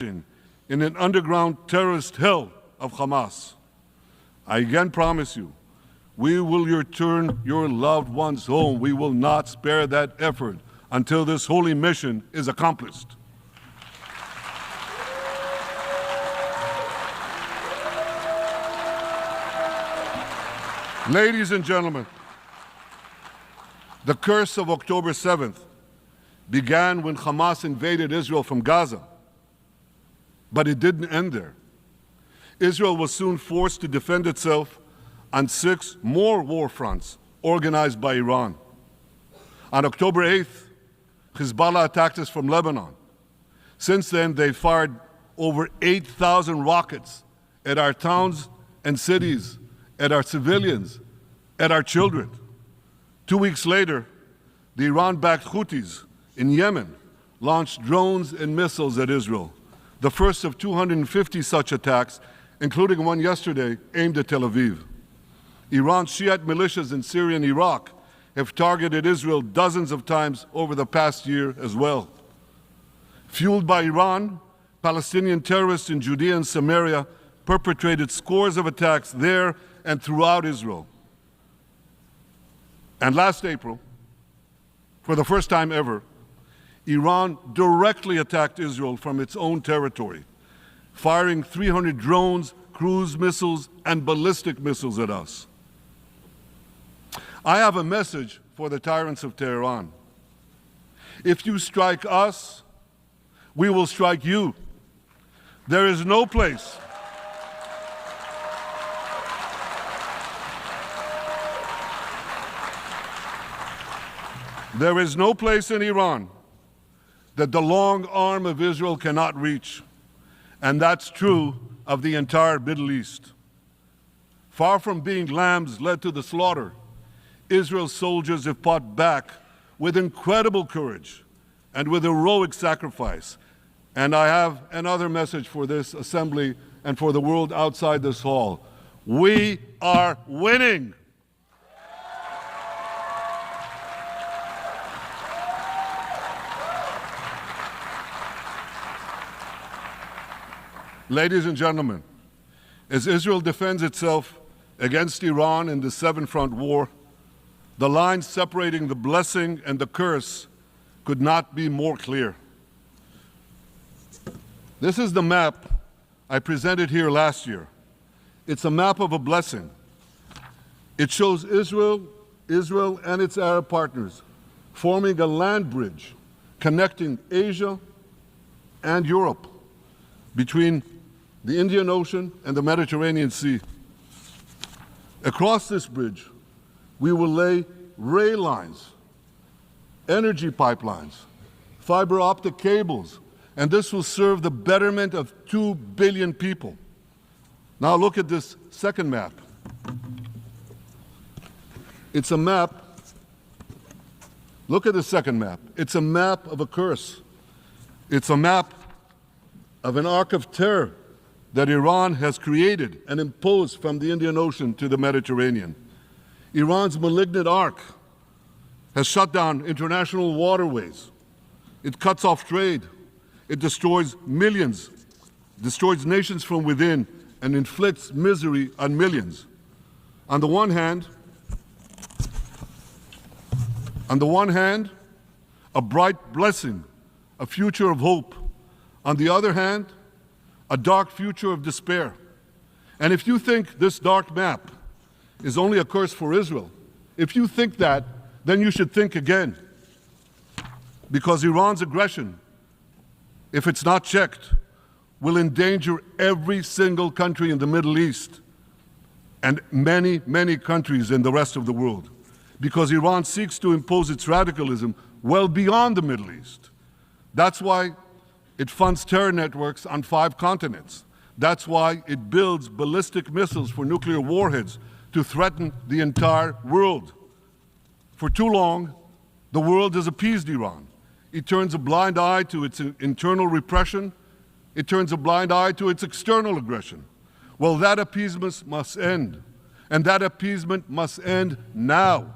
in an underground terrorist hell of Hamas. I again promise you, we will return your loved ones home. We will not spare that effort until this holy mission is accomplished. Ladies and gentlemen, the curse of October 7th began when Hamas invaded Israel from Gaza, but it didn't end there. Israel was soon forced to defend itself on 6 more war fronts organized by Iran. On October 8th, Hezbollah attacked us from Lebanon. Since then, they fired over 8,000 rockets at our towns and cities, at our civilians, at our children. 2 weeks later, the Iran-backed Houthis in Yemen launched drones and missiles at Israel, the first of 250 such attacks, including one yesterday aimed at Tel Aviv. Iran's Shiite militias in Syria and Iraq have targeted Israel dozens of times over the past year as well. Fueled by Iran, Palestinian terrorists in Judea and Samaria perpetrated scores of attacks there and throughout Israel. And last April, for the first time ever, Iran directly attacked Israel from its own territory, firing 300 drones, cruise missiles, and ballistic missiles at us. I have a message for the tyrants of Tehran. If you strike us, we will strike you. There is no place in Iran that the long arm of Israel cannot reach, and that's true of the entire Middle East. Far from being lambs led to the slaughter, Israel's soldiers have fought back with incredible courage and with heroic sacrifice. And I have another message for this assembly and for the world outside this hall. We are winning. Ladies and gentlemen, as Israel defends itself against Iran in the seven-front war, the line separating the blessing and the curse could not be more clear. This is the map I presented here last year. It's a map of a blessing. It shows Israel and its Arab partners forming a land bridge connecting Asia and Europe between the Indian Ocean and the Mediterranean Sea. Across this bridge, we will lay rail lines, energy pipelines, fiber optic cables, and this will serve the betterment of 2 billion people. Now look at this second map. It's a map. Look at the second map. It's a map of a curse. It's a map of an arc of terror that Iran has created and imposed from the Indian Ocean to the Mediterranean. Iran's malignant arc has shut down international waterways. It cuts off trade. It destroys millions, destroys nations from within, and inflicts misery on millions. On the one hand, a bright blessing, a future of hope. On the other hand, a dark future of despair. And if you think this dark map is only a curse for Israel, if you think that, then you should think again. Because Iran's aggression, if it's not checked, will endanger every single country in the Middle East and many, many countries in the rest of the world. Because Iran seeks to impose its radicalism well beyond the Middle East. That's why it funds terror networks on 5 continents. That's why it builds ballistic missiles for nuclear warheads to threaten the entire world. For too long, the world has appeased Iran. It turns a blind eye to its internal repression. It turns a blind eye to its external aggression. Well, that appeasement must end, and that appeasement must end now.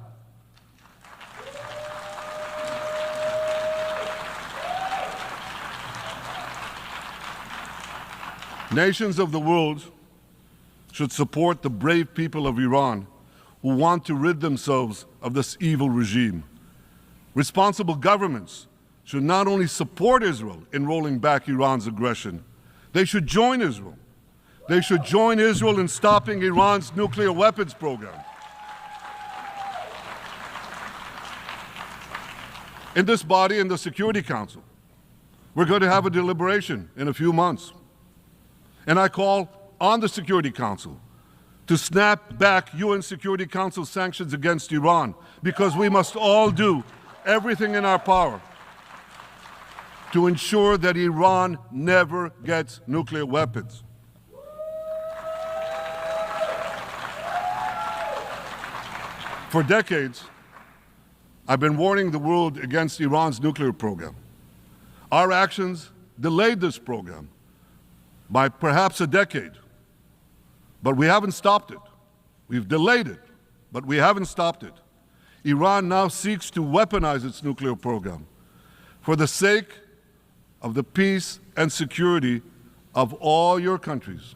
Nations of the world should support the brave people of Iran who want to rid themselves of this evil regime. Responsible governments should not only support Israel in rolling back Iran's aggression, they should join Israel. They should join Israel in stopping Iran's nuclear weapons program. In this body, in the Security Council, we're going to have a deliberation in a few months. And I call on the Security Council to snap back UN Security Council sanctions against Iran, because we must all do everything in our power to ensure that Iran never gets nuclear weapons. For decades, I've been warning the world against Iran's nuclear program. Our actions delayed this program by perhaps a decade, but we haven't stopped it. We've delayed it, but we haven't stopped it. Iran now seeks to weaponize its nuclear program for the sake of the peace and security of all your countries.